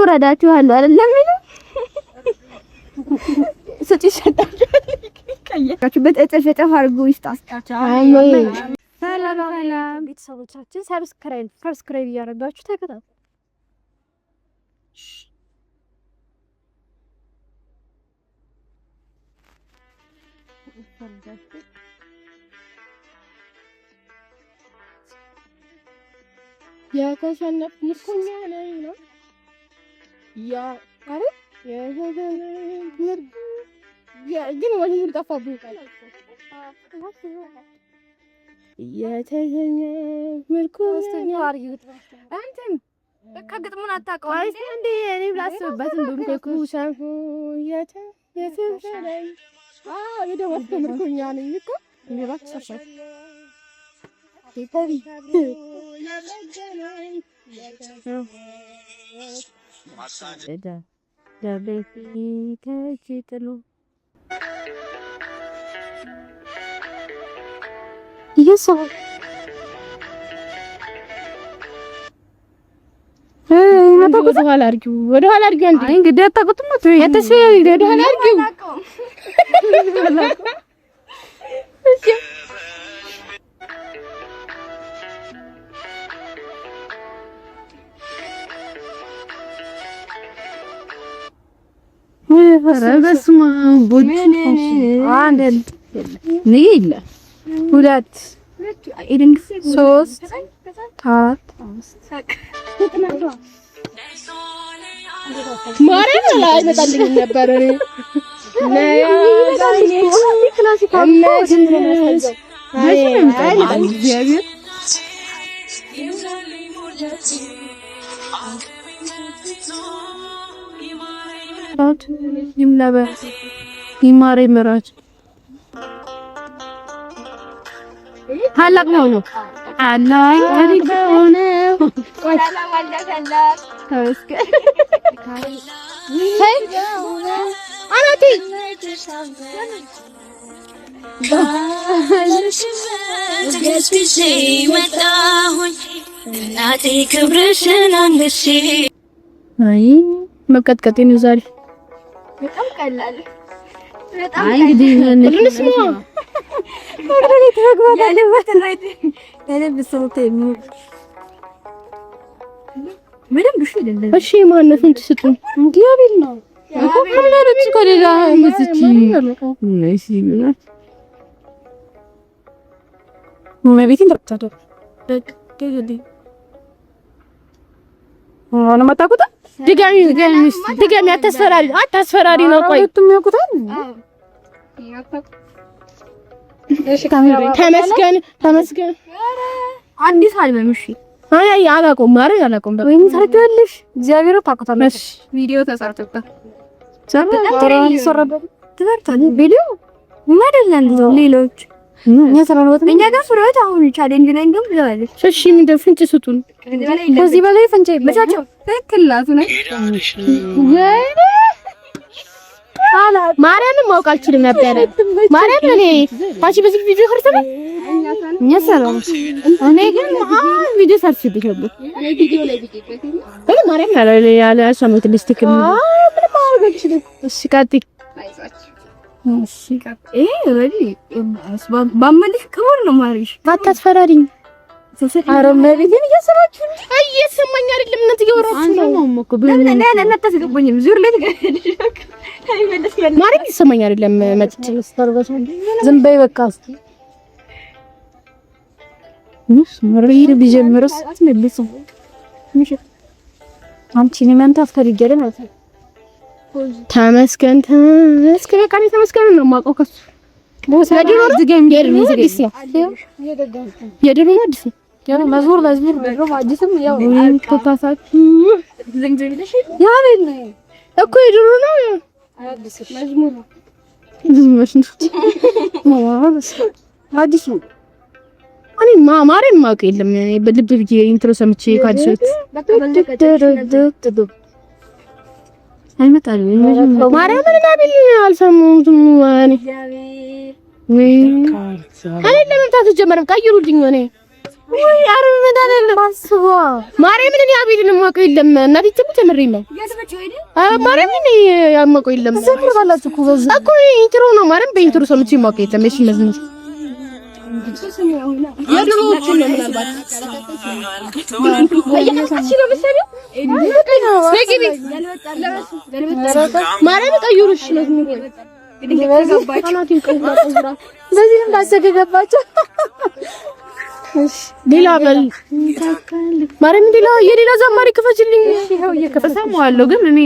ወረዳችኋለሁ አይደለም ስትሰጣችሁ በተጨፈጨፍ አድርጎ ይስጣስጣችሁ። ሰላም ቤተሰቦቻችን ሰብስክራይብ እያደረጋችሁ ተከታተሉ። የተሸነፍኩት እኮ ነኝ ነው ያ አይደል ግን ወዲህ ጠፋብኝ የተሸነፍኩት አንተም በቃ ግጥሙን አታውቀውም አይስ እንዴ እኔ ብላስብበት እንደምትኩ የተሸነፈኝ የደወልኩት ምርኮኛ ነኝ እኮ እኔ ባክሽ ቴሪ ማሳጅ ለቤት ከጭጥሉ ይሰው ወደ ኋላ አድርጊው አንዴ እንግዲህ አታውቁትም ነው ወደ ኋላ አድርጊው በስመ አብ አንድ ንይለ ሁለት ሶስት አራት ማርያም ላይ መጣልኝ ነበር ይምለበ ይማሬ ምራጭ ታላቅ ነው አላይ ከሪኮነ ተመስገን አናቲ ገስቢሴ መጣሁኝ እናቴ ክብርሽን አንግሼ አይ መቀጥቀጤ ነው ዛሬ በጣም ቀላል በጣም እንግዲህ እንስማ ወደኔ ተግባባለበት ራይት ለብሰውት ምንም ብሽ አይደለም እሺ ማነፍን ትስጡ እንዲያብል ነው እኮ ከመረጥ ከሌላ ምዝቺ ነይሲ ነው ቤቴን ተጣጣ በቃ አሁን ማታቁታ ድጋሚ አታስፈራሪ ነው። ቆይ ያቁታል። እሺ ተመስገን አዲስ አልበም እሺ አይ አላቆም ማረኝ አላቆም ወይ ታውቂያለሽ እግዚአብሔር ታውቁታለሽ ቪዲዮ ተሰርቶበት ተሰርቷል ቪዲዮ ማደለን ሌሎች እኛ ጋር ፍሮት አሁን ቻሌንጅ ላይ እንደም ይላልሽ እሺ ምንድነው ፍንጭ ስጡን ከዚህ በላይ ፍንጭ ይበቻቸው ትክክላቱ ነው አላ ማርያምን ማውቅ አልችልም ነበር ማርያም እኔ አንቺ በዚህ ቪዲዮ ኸርተለ እኛ ሰላም እኔ ግን ቪዲዮ ሰርችብሻለሁ እኔ ቪዲዮ ላይ እኔ ማርያም ያለ አሳመት ልስቲክ ምን ማውቀሽ እሺ ካቲ እሺ ወዲ ባመልሽ ከሆነ ነው ማሪሽ አታስፈራሪኝ አረ መቤቴን እየሰራችሁ እየሰማኝ አይደለም እናት እየወራችሁ ነው እኮ ለምን ተስገቡኝም ዙር ላይ ማርያም ይሰማኝ አይደለም መጥቼ ዝም በይ በቃ እስቲ ምሪር ቢጀምርስ ትመልሱ ምሽ አንቺ ነን ታፍተሪገለ ማለት ተመስገን በቃ ተመስገን ነው የማውቀው ከሱ ለድሮ ዝገም የድሮ አዲስ ያው መዝሙር ድሮ አዲስም ያው ተታሳች ዝንጀብልሽ ያበል እኮ የድሮ ነው አዲስ መዝሙር አዲስ እኔ ማማረን ማውቅ የለም በልብ ብዬ ኢንትሮ ሰምቼ ካዲሶት አይመጣልኝ ማርያምን ናብል አልሰሙትም እኔ ለመምታት ጀመረም ቀይሩልኝ እኔ ወይ አረብ መዳን ማስዋ ማርያምን እኔ አቤልን ማቀው የለም እናቴ ተምሪ ነው ማርያምን ያማቀው የለም ዘምር ባላችሁ እኮ በዛ እኮ ኢንትሮ ነው ማርያም በኢንትሮ ሰምቼ ማቀው የለም እሺ መዝሙር የድሮዎቹ ነው ምናልባት እየከፈትሽ ነው መሰለኝ ነግቢ ማርያም ቀይሩሽ መዝሙር በዚህ እንዳሰገገባቸው ሌላ በል ማርያም የሌላ ዘማሪ ክፈችልኝ ይሄው እየከፈሰማዋለሁ ግን እኔ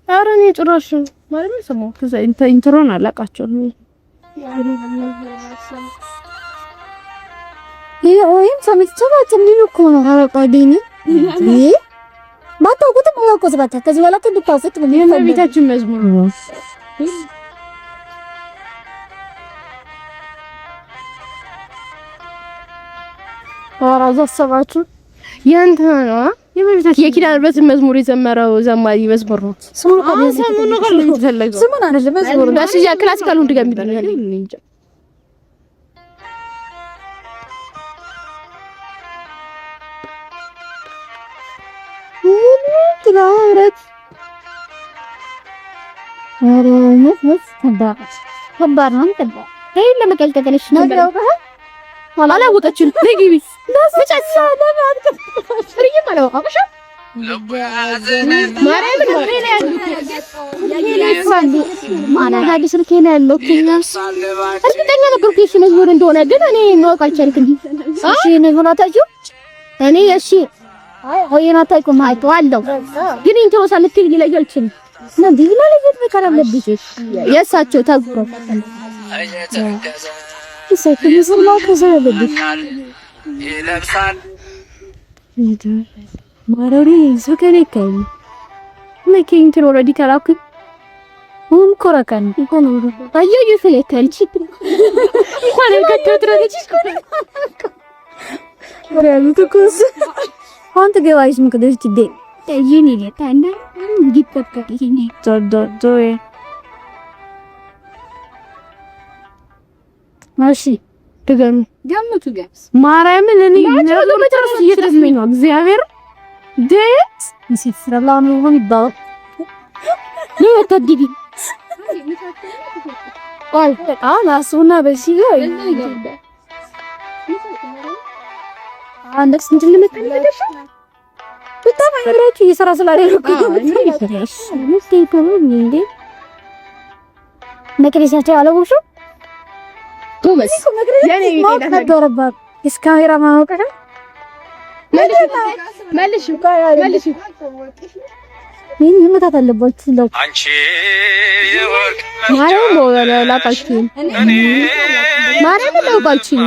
ኧረ እኔ ጭራሽ ማርያም ሰማው ከዛ ኢንትሮን አላቃቸው ይሄን ሰምቼ ምን እኮ ነው አረቃዲኒ ባታውቁትም አውቁት በቃ ከዚህ በኋላ እንድታውቁት ምን የቤታችን መዝሙር ነው አራዛ ሰባችሁ ያንተ ነው የቤታችን የኪዳነ ምሕረት መዝሙር የዘመረው ዘማሪ መዝሙር ነው ስሙን አይደለም መዝሙር ነው እሺ ያ ክላሲካሉን ድገምልኝ እንጃ ትናረት አረነት ከባድ ነው ይሄን ለመቀልቀልሽ ነገር አላወቀችም ነግቢ ለስጨሳ ለማት ፍሪኝ ማለት አውቀሽ ማርያም ነው ማናዳዲ ስልኬን ያለው ከኛስ እርግጠኛ ነበርኩ እሺ መዝሙር እንደሆነ ግን እኔ ማወቅ አልቻልኩም እሺ ነው ታጁ እኔ እሺ ሆይና ታይኩም አይቷለሁ ግን ኢንትሮ ሳልትል ይለያልችም ነው ዲና ለየት መከራም ለብሽ የሳቸው ታግሮ ይሰክም ነው ከዘለብ ይለብሳል ማሮሪ ሱከኔከኝ ለኪንትሮ ኦሬዲ ካላኩ ኮራካን ኢኮኖ አየዩ ፍለከልቺ እንኳን ከተትረች ወራሉትኩስ አንተ ገባይስ ምክደሽ ትዴ ተጂኒ ለታና ጊጥከከ ይሄኔ ዶዶዶይ ማሺ ደገም ገምቱ ጋስ ማርያምን እኔ ነው መጨረስ እየተስመኝ ነው እግዚአብሔር ደት ሲፍራላው ነው ይባል ነው ተዲቢ ቆይ አላሱና በሲዮ አንደስ እንድልመጥልሽ በጣም አይረች እየሰራ ስላደረኩ እንዴ መክሬሳቸው አለውሹ ቶማስ ያኔ ይደረባ እስካሜራ ማውቀሽ መልሽ ምን ይመጣት አለባችሁ ነው አንቺ የወርቅ ማርያም ነው ላቃችሁ ማርያም ነው ላቃችሁ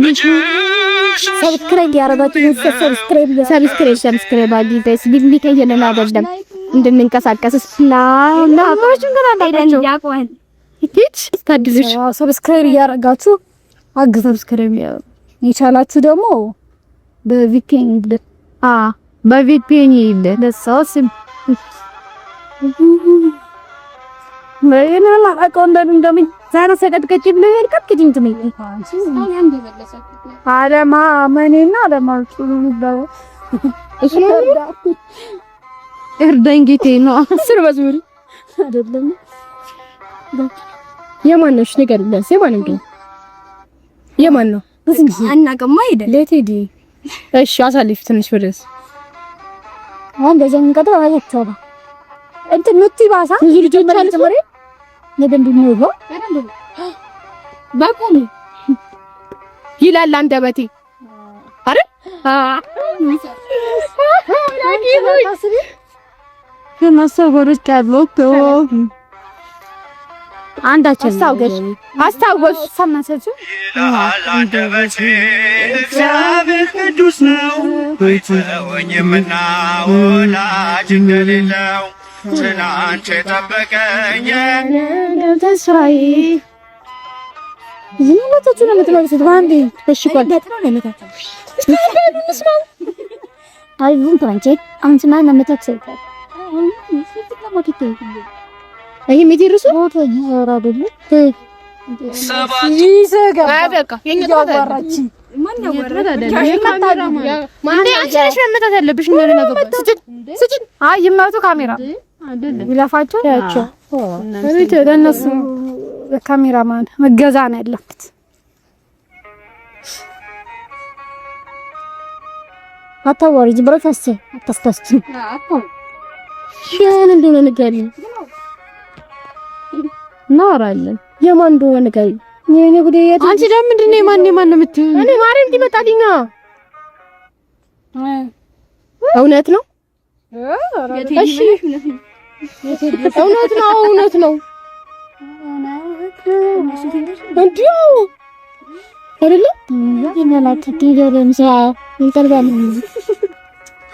ልጅ ሰብስክራይብ ያረጋችሁ ሰብስክራይብ አዲስ ቢልሚከ የለና አይደለም እንድንንቀሳቀስ ስላና አባችን ገና እንዳይደንጃ ቆን እቺ ታድልሽ ሰብስክራይብ ያረጋችሁ አግዘ ሰብስክራይብ ይቻላችሁ ደግሞ በቪፒኤን በቪፒኤን ይደ ለሰውስም ማየና አቆንደ እንደምን ዛሬ ሰቀጥቀጭ ነው ከጥቂት እንትመኝ አለማ ማኔና አለማርጡ ነው እሱ እርዳኝ ጌቴ ነው አስር መዝሙር አይደለም የማን ነው ነገር ለሰ ማን ነው የማን ነው አናቀማ አይደል ለቴዲ እሺ አሳልፍ ትንሽ ወደስ አሁን በዘን ቀጥታ አይተው እንት ኑቲ ባሳ ብዙ ልጆች አሉ ተመሪ ለደንብ ነው ባቆም ይላል አንደበቴ አይደል ከማሰወሩት ካብሎክ አንዳችን አስታውስ ሰማሰቹ አንደበቴ እግዚአብሔር ቅዱስ ነው ወይተወኝምና ወላጅ እንደሌለው ትናንት የጠበቀኝ ተስፋዬ ዝምታችሁ ነው የምትመልሱት ባንዴ እሺ ቆይ አይ ምን ታንቺ አንቺ ማን ነው የምታክሰው አይ የሚደርሱ ሞተ ያራደሉ ይዘጋ በቃ የኛ ተወራች ማን ያወራ ማን አንቺ ነሽ መመታት ያለብሽ ነው ለነገሩ ስጭት አይ ይመቱ ካሜራ አይደለም ይላፋቸው ያቸው እሪት ለነሱ ካሜራማን መገዛ ነው ያለበት አታወሪ ዝም ብለሽ አታስተስቲ ያን እንደሆነ ንገሪኝ እናወራለን የማን እንደሆነ ንገሪኝ የኔ ጉዴ አንቺ ደግሞ ምንድነው የማን ነው የምትይው እኔ ማርያም እንዲመጣልኝ እውነት ነው እሺ እውነት ነው እንዲሁ አይደለ የናላክ ትገረምሳ እንጠርጋም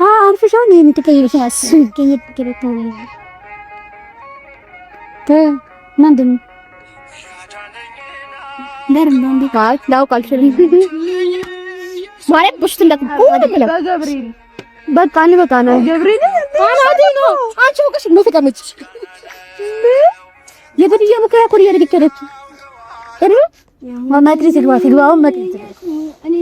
አርፈሻል ነው የምትቀይርሻስ ከየተከረተው ምንድን ለምን ቢቃል ላውቃል ማለት ብሽት እንደቆም በገብርኤል በቃ ነው ገብርኤል አናዲ ነው አንቺ ወቀሽ ነው ተቀመጭሽ የግድያ ሙከራ ኮሪ ያደረገች ማማድሪ ሲግባው ማድሪ እኔ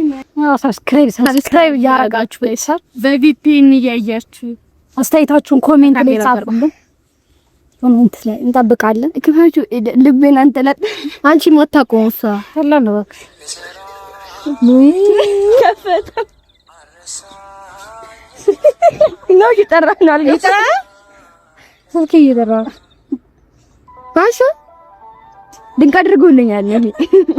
ሰብስክራይብ ያረጋችሁ በይሳር በቪፒን እያያችሁ አስተያየታችሁን ኮሜንት ላይ ጻፉልን ኮሜንት ላይ እንጠብቃለን ክፈቹ ልቤን አንተላት አንቺ ማታቆምሳ አላ ነው ከፈተ ነው ይጠራናል ስልክ ይደራ ባሻ ድንቅ አድርጎልኛል ነኝ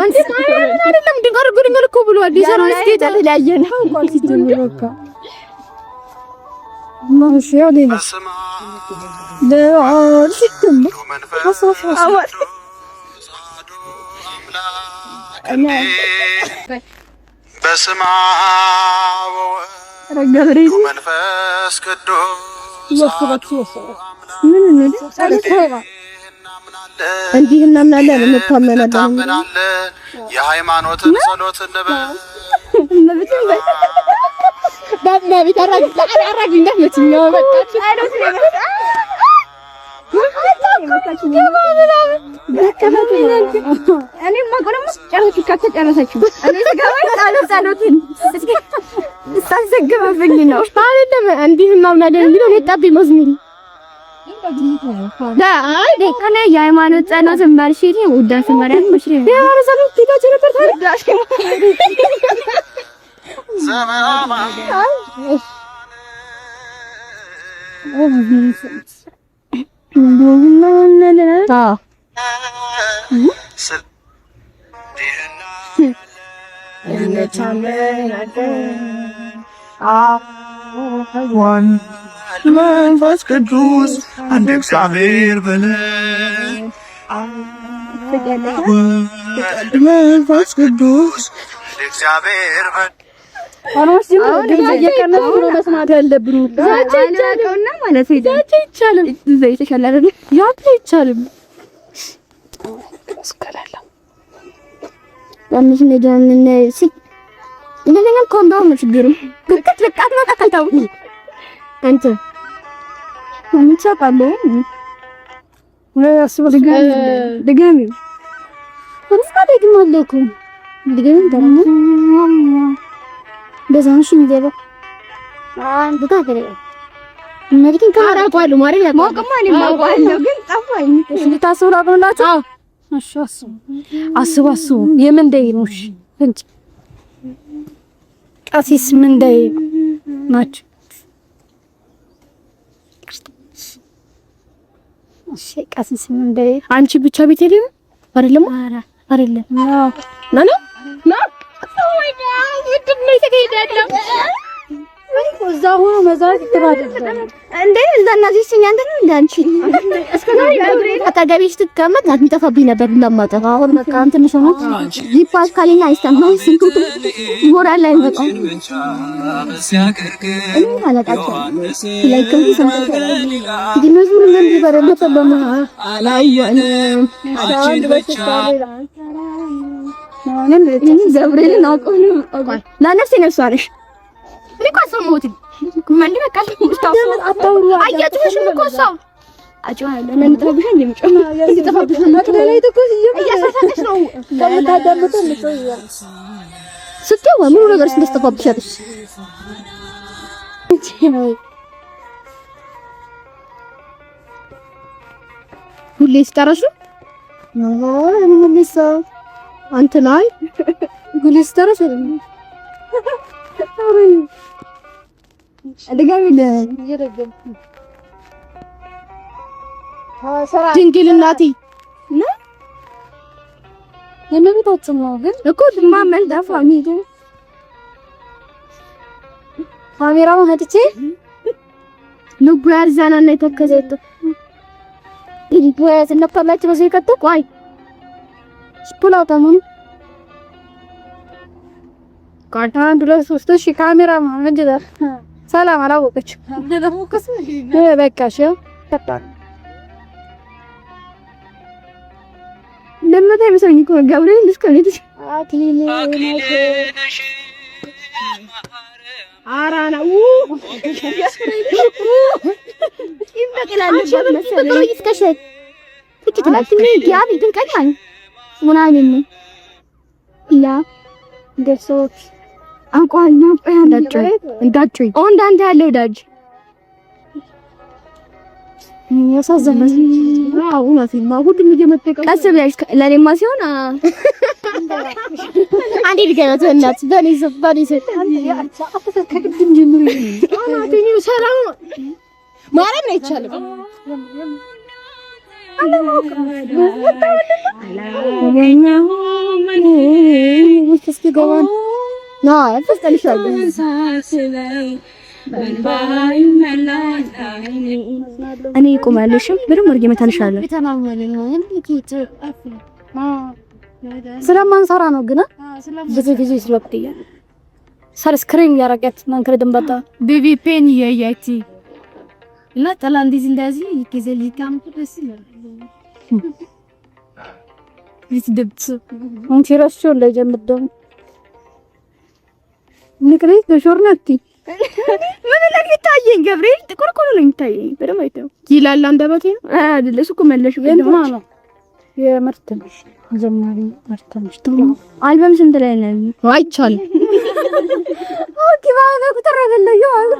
አንተ አይደለም ድንቅ አድርጎልኛል እኮ ብሏል ዲዛይን ስቴት ተለያየ ነው እንኳን ሲጀምር በቃ ማሽ ያለኝ ለአል ሲተም አዋት በስመ አብ ረገብሪ መንፈስ ቅዱስ ምን እንዲህ እናምናለን እንታመናለን የሃይማኖትን ጸሎት እንበል በእናትህ አራግ እንደምትኛው በቃ እኔ ማቆንም ጨርሱ ከተጨረሰችው እኔ ተጋባኝ ጸሎትን እስታዘግበብኝ ነው አይደለም እንዲህ እናምናለን የሚለው እኔ ጣቢ መስሚል አይ ከነ የሃይማኖት ጸሎት ማርሽሪ ውዳሴ ማርያም ምሽሪ የሃይማኖት ጸሎት ቢታች ነበር ታርዳሽ ዘመናማ መንፈስ ቅዱስ አንድ እግዚአብሔር በለን መንፈስ ቅዱስ እግዚአብሔር በለን አሮስ ደግሞ እየቀነሱ ነው መስማት ያለብን አላውቀውና ማለት ይቻላል ዘይት ይሻላል ያት ይቻላል እስከላላ ለምን እንደምን ሲ እንደኛ ኮንዶም ነው ችግሩ ግጥት ለቃት ነው ተከታው አንተ ምን ቻፓለው ወያስ ድጋሚ ወንፋደ ግማለኩ ድጋሚ ደግሞ በዛንሽ እንደባ አንድ ታገረ መሪኪን ካራ ቋሉ ማሪ ያቆማኒ ማባለው ግን ጠፋኝ እንድታስቡላ ብላችሁ እሺ አስቡ የምንደይ ነው እሺ እንጭ ቀሲስ ምንደይ ናችሁ እሺ ቀሲስ ምንደይ አንቺ ብቻ ቤት ሄደን አይደለም አይደለም ና ወይ ጋር ምንድነው የተገኘው እዛ ሆኖ መዛት ይተባደል እንዴ እዛናዚህ ሲኛንተ ነው እንዳንቺ እስከዛሬ ገብርኤል አታጋቢሽ ትከመት አትጠፋብኝ ነበር ለማጠፋ አሁን በቃ አንተ ነሽ ነው ይፋስ ካለኛ አይስተማው ሲንኩት ሞራል ላይ በቃ እኔ አላጣቸው ላይከም ሰምተው ዲኖዝ ምን እንደበረለ ተበማ አላየን አዳን በተሳለ ገብርኤልን አውቀው ነው ለነፍሴ ነፍሷ ነሽ። እኔ እኮ አልሰማሁትም። ማን በቃ አታውሩ አያችሁሽ እኮ ሰው አጭዋ ለምን ተብሽ እንደምጨም እየተፋብሽ ነው ማጥለላይ ተቆስ እያሳሳተሽ ነው ከመታዳምጠው ነው ስትው ምኑ ነገር እንደስተፋብሻለሽ ሁሌ ስታረሹ ምንሳ አንተ ላይ ሁሌ ስታረሹ አደጋሚ ለየረገም ድንግል እናቴ እና የመቤታችን ነው ግን እኮ ማመን ዳፋሚ ግን ካሜራው ሀጥቼ ልቡ ያርዛናና የተከዘተ ይልቦያ ስለፈላችሁ በዚህ ከተ ቆይ ስፑላው ታሙን ካርታን ድረስ ሶስት ሺህ ካሜራ ማንጀዳ ሰላም አላወቀች ለደሞከስ በቃሽ ተጣ ለምን ታይመሰኝ እኮ ገብርኤል እስከኔት አክሊነሽ አራና ይበቀላል በመሰለኝ ይስከሽ ትክክለኛ ያብ ይንቀኛል ምናምን ያ ደሶች አንቋና እንዳጭ እንዳንተ ያለው ዳጅ ያሳዘነኝ አው ማፊማ ሁሉም እየመጠቀ ቀስ ብለሽ ለኔማ ሲሆን አንዴ ድገናት እናት በኔ ከቅድም ጀምሮ አናተኝ ሰላም ማረም አይቻልም እኔ ቆማለሽም በደም ወርጌ መታልሻለሁ ስለማንሰራ ነው ግን ብዙ ስለወቅትያ ሰብስክራይብ ያረጋት ማንከረ ደምባታ ቢቢ ፔን ያያቲ እና ታላንዲዝ እንደዚህ ይከዘልካም ተደስለ ይስደብጽ አንቲራስቾ ለጀምደም ንቅሬት በሾርናቲ ምን ለሚታየኝ ገብርኤል ጥቁር ቆሎ ነው የሚታየኝ በደም አይተው ይላል አንደበቴ አይደል እሱ እኮ መለሽ ደግሞ ነው የመርተምሽ ዘማሪ መርተምሽ አልበም ስንት ላይ ነው አይቻል ኦኬ ባለ ቁጥር አይደለም ይዋል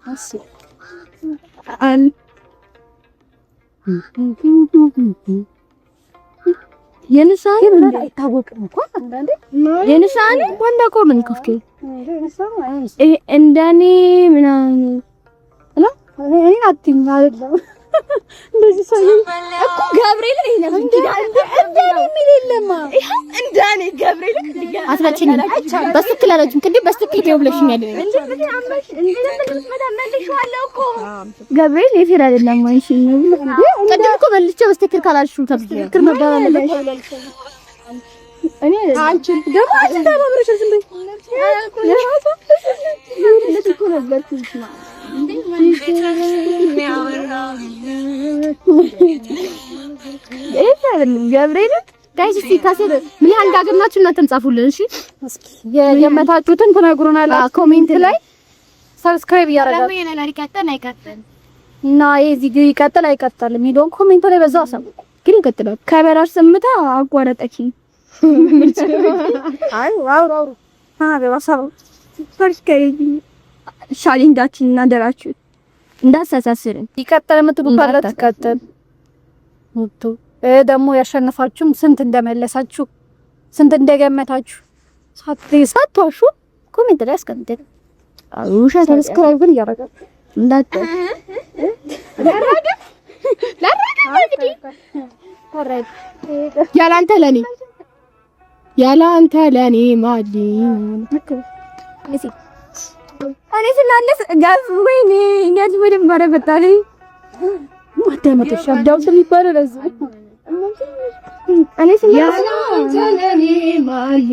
አስ አል የንሳኔ ምን አይታወቅም እኮ አንዳንዴ የንሳኔ ወንዳ ኮምን ከፍከ እንደኔ ምናምን አላ እኔ አትኝ አይደለም እንደዚህ ሰው እኮ ገብርኤል ነው እንደኔ ምን የለማ እንደኔ ገብርኤል አትበጭኝ በስትክክል አለችኝ እንዴ በስትክክል ይብለሽኛል እንዴ አምባሽ እንዴ መልሼዋለሁ እኮ ገብርኤል ይፈራ አይደለም ማንሽ ነው ቅድም እኮ መልሼ በስትክክል ካላልሽው ትክክል መባባል አለሽ እኔ አንቺ ደግሞ አትተባብረሽ ዝም በይ ለትኩ ነበር ትስማ እንዴ ገብርኤል ጋይስ ሲታሰር ምን ያህል እንዳገናችሁ እናንተም ጻፉልን እሺ የመታችሁትን ትነግሩናላችሁ ኮሜንት ላይ ሰብስክራይብ ያደርጋችሁ ለምን እኔ ላይቀጥል አይቀጥል እና እዚህ ግን ይቀጥል አይቀጥል የሚለውን ኮሜንት ላይ በዛው አሰሙ ግን ይቀጥላል ካሜራሽ ስምታ አቋረጠችኝ አይ ዋው በዋሳው ፈርስከይ ሻሊንዳችን እናደራችሁ እንዳሳሳስርን ይቀጥል የምትሉ ካለ ትቀጥል ወጥቶ ደግሞ ያሸነፋችሁም ስንት እንደመለሳችሁ ስንት እንደገመታችሁ ሳትዋሹ ኮሜንት ላይ አስቀምጡ። አውሻ ሰብስክራይብ ግን ያረጋችሁ እንዳት ያላንተ ለኔ ማዲ እኔ ስላለስ ጋዝ ወይኔ እኛት ወደም ባረበታለ ማዳመጥሽ አብዳው ስለሚባለው ለዚህ እኔ ስላለስ ለኔ ማዲ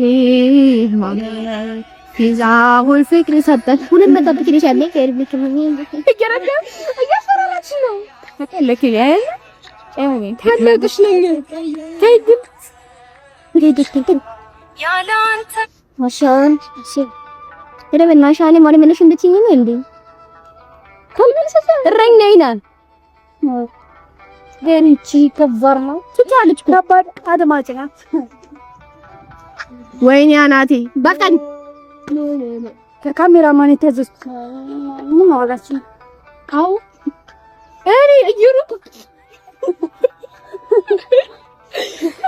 ይዛውል ፍቅር ሰጠት ሁሉም መጣብክ ይችላል ከርብክ ምን ይገረደ እያሰራላች ነው ለከ ያለ ታለቅሽ ነኝ ታይግ ያላንተ ማሻአን ረበና ሻኔ ማለት ምንሽ እንድትይኝ ነው እንዴ? እረኛ ይናል ገንቺ ከበር ነው ትቻለች ከባድ አድማጭ ናት። ወይኔ አናቴ በቀን ከካሜራማን የተዘዝ ምን አወራች? አው እኔ እየሩጥ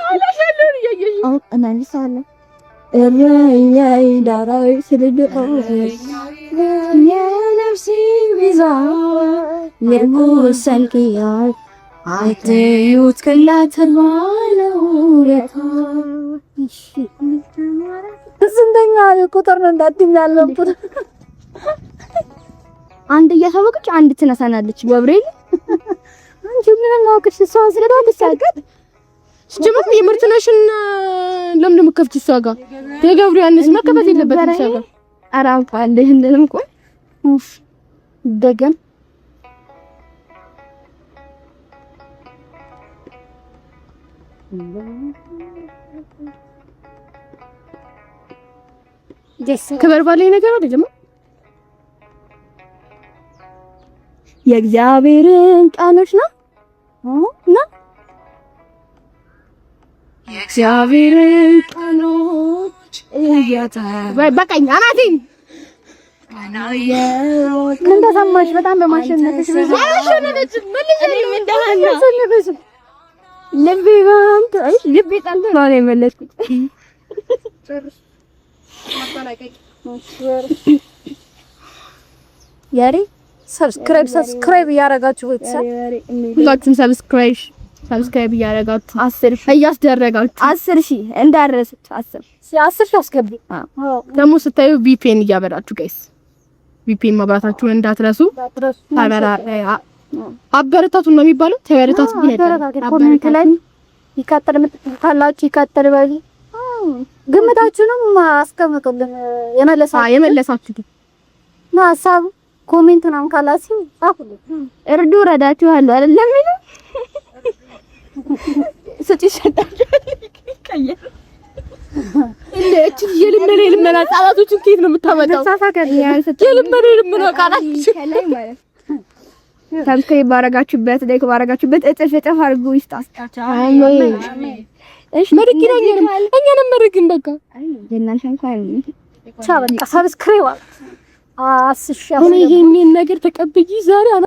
አላሻለሁ ይያየኝ አው እናንሳለ እረኛዬ ዳራይ ስለደው የነፍሴ ቤዛ የሙሰልኪያል አይተዩት ከላተባለው ለታ ስንተኛ ቁጥር ነው እንዳትኛለበት አንድ እያሳወቀች አንድ ትነሳናለች። ገብርኤል አንቺ ምን እናውቅሽ ሰው ስለዳው ተሳቀጥ ጀመር የምርትነሽን ለምን ምከፍት እሷ ጋር የገብሩ ያንስ መከፈት የለበትም እሷ ጋር አራምፋ እንደህንንም እኮ ደገም ክብር ባለኝ ነገር አይደለም። የእግዚአብሔርን ቃሎች ነው እና የእግዚአብሔርን ቃሎች በቃኝ አናቴን ምን ተሰማሽ? በጣም በማሸነፍሽ ልቤ ጣልቶ ነው የመለስኩት። ያሬ ሰብስክራይብ ያረጋችሁ ሁላችሁም ሰብስክራይብ ያረጋችሁ 10 እያስደረጋችሁ 10,000 እንዳረሰች 10,000 አስገቢ። ደግሞ ስታዩ ቪፒኤን እያበራችሁ ጋይስ ቪፒኤን ማብራታችሁን እንዳትረሱ። አበረታቱ ነው የሚባለው። ተበረታቱ ኮሜንት ላይ ይካተል ምትካላችሁ ይካተል ባይ ግምታችሁንም አስቀምጡልን። የመለሳችሁ ሀሳብ ኮሜንት ነው ካላችሁ ጻፉልኝ። እርዱ ረዳችኋለሁ አይደለም ነው ሰጪ ሰጣችሁ ይቀየር እንዴ እቺ የልመና ጻላቶችን ከየት ነው የምታመጣው? የልመና ቃላችሁ ከላይ ማለት ሰብስክራይብ ባረጋችሁበት ላይክ ባረጋችሁበት እጥፍ አድርጉ ይስጣችሁ። አሜን። እሺ መርቂናኛንም እኛንም መርቂን በቃ ለናንተ እንኳን ቻው በቃ ሰብስክራይብ አስሻው። እኔ ይሄን ነገር ተቀብዬ ዛሬ